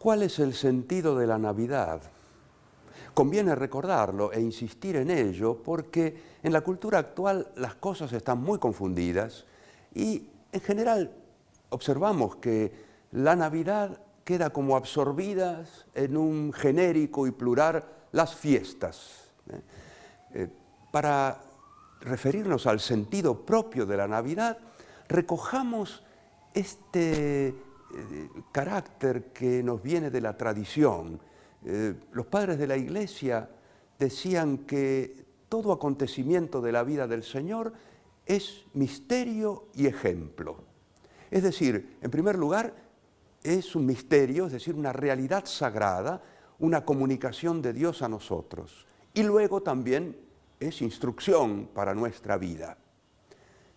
¿Cuál es el sentido de la Navidad? Conviene recordarlo e insistir en ello porque en la cultura actual las cosas están muy confundidas y en general observamos que la Navidad queda como absorbida en un genérico y plural las fiestas. Para referirnos al sentido propio de la Navidad, recojamos este carácter que nos viene de la tradición. Los padres de la Iglesia decían que todo acontecimiento de la vida del Señor es misterio y ejemplo. Es decir, en primer lugar, es un misterio, es decir, una realidad sagrada, una comunicación de Dios a nosotros. Y luego también es instrucción para nuestra vida.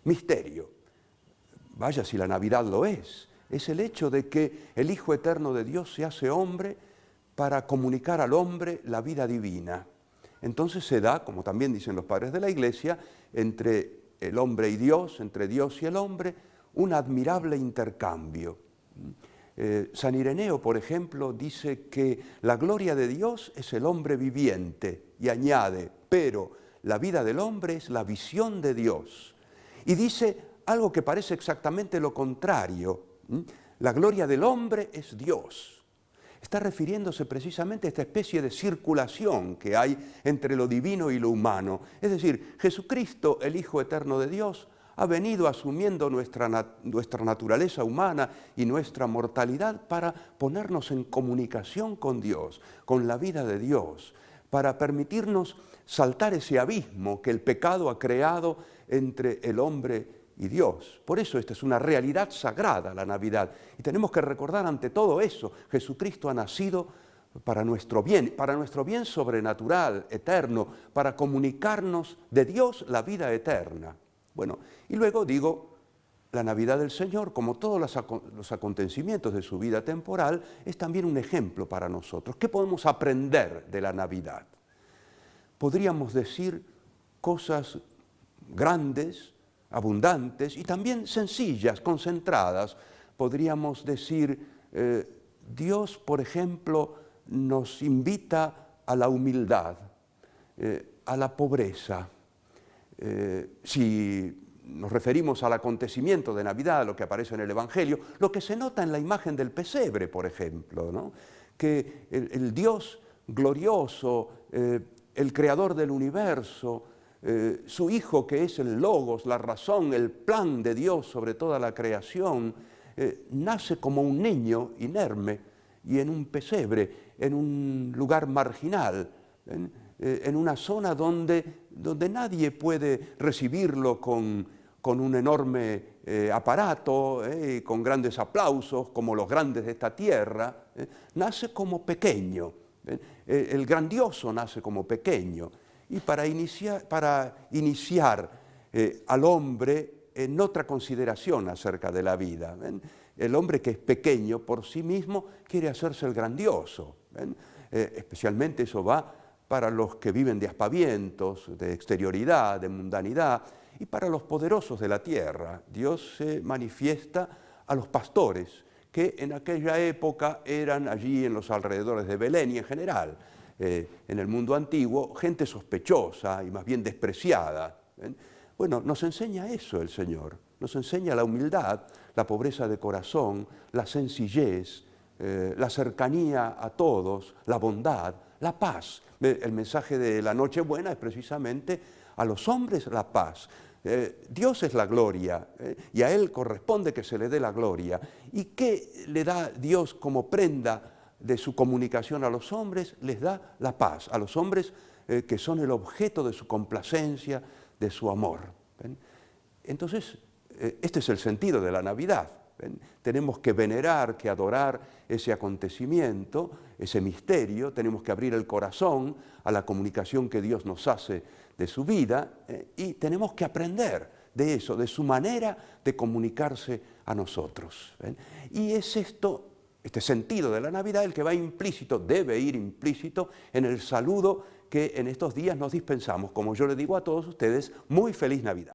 Misterio. Vaya si la Navidad lo es el hecho de que el Hijo Eterno de Dios se hace hombre para comunicar al hombre la vida divina. Entonces se da, como también dicen los padres de la Iglesia, entre el hombre y Dios, entre Dios y el hombre, un admirable intercambio. San Ireneo, por ejemplo, dice que la gloria de Dios es el hombre viviente y añade, pero la vida del hombre es la visión de Dios. Y dice algo que parece exactamente lo contrario. La gloria del hombre es Dios. Está refiriéndose precisamente a esta especie de circulación que hay entre lo divino y lo humano. Es decir, Jesucristo, el Hijo Eterno de Dios, ha venido asumiendo nuestra naturaleza humana y nuestra mortalidad para ponernos en comunicación con Dios, con la vida de Dios, para permitirnos saltar ese abismo que el pecado ha creado entre el hombre y Dios. Por eso esta es una realidad sagrada, la Navidad. Y tenemos que recordar ante todo eso, Jesucristo ha nacido para nuestro bien sobrenatural, eterno, para comunicarnos de Dios la vida eterna. Bueno, y luego digo, la Navidad del Señor, como todos los acontecimientos de su vida temporal, es también un ejemplo para nosotros. ¿Qué podemos aprender de la Navidad? Podríamos decir cosas grandes, abundantes y también sencillas, concentradas. Podríamos decir, Dios, por ejemplo, nos invita a la humildad, a la pobreza. Si nos referimos al acontecimiento de Navidad, lo que aparece en el Evangelio, lo que se nota en la imagen del pesebre, por ejemplo, ¿no? Que el Dios glorioso, el creador del universo, su Hijo que es el Logos, la razón, el plan de Dios sobre toda la creación, nace como un niño inerme y en un pesebre, en un lugar marginal, en una zona donde nadie puede recibirlo con un enorme aparato, con grandes aplausos, como los grandes de esta tierra. Nace como pequeño, el grandioso nace como pequeño. Y para iniciar al hombre en otra consideración acerca de la vida. El hombre que es pequeño por sí mismo quiere hacerse el grandioso. Especialmente eso va para los que viven de aspavientos, de exterioridad, de mundanidad, y para los poderosos de la tierra. Dios se manifiesta a los pastores, que en aquella época eran allí en los alrededores de Belén y en general, en el mundo antiguo, gente sospechosa y más bien despreciada. Bueno, nos enseña eso el Señor, nos enseña la humildad, la pobreza de corazón, la sencillez, la cercanía a todos, la bondad, la paz. El mensaje de la Nochebuena es precisamente a los hombres la paz. Dios es la gloria y a Él corresponde que se le dé la gloria. ¿Y qué le da Dios como prenda de su comunicación a los hombres? Les da la paz, a los hombres que son el objeto de su complacencia, de su amor. ¿Ven? Entonces, este es el sentido de la Navidad. ¿Ven? Tenemos que venerar, que adorar ese acontecimiento, ese misterio, tenemos que abrir el corazón a la comunicación que Dios nos hace de su vida y tenemos que aprender de eso, de su manera de comunicarse a nosotros. ¿Ven? Y es este sentido de la Navidad el que va implícito, debe ir implícito en el saludo que en estos días nos dispensamos. Como yo le digo a todos ustedes, muy feliz Navidad.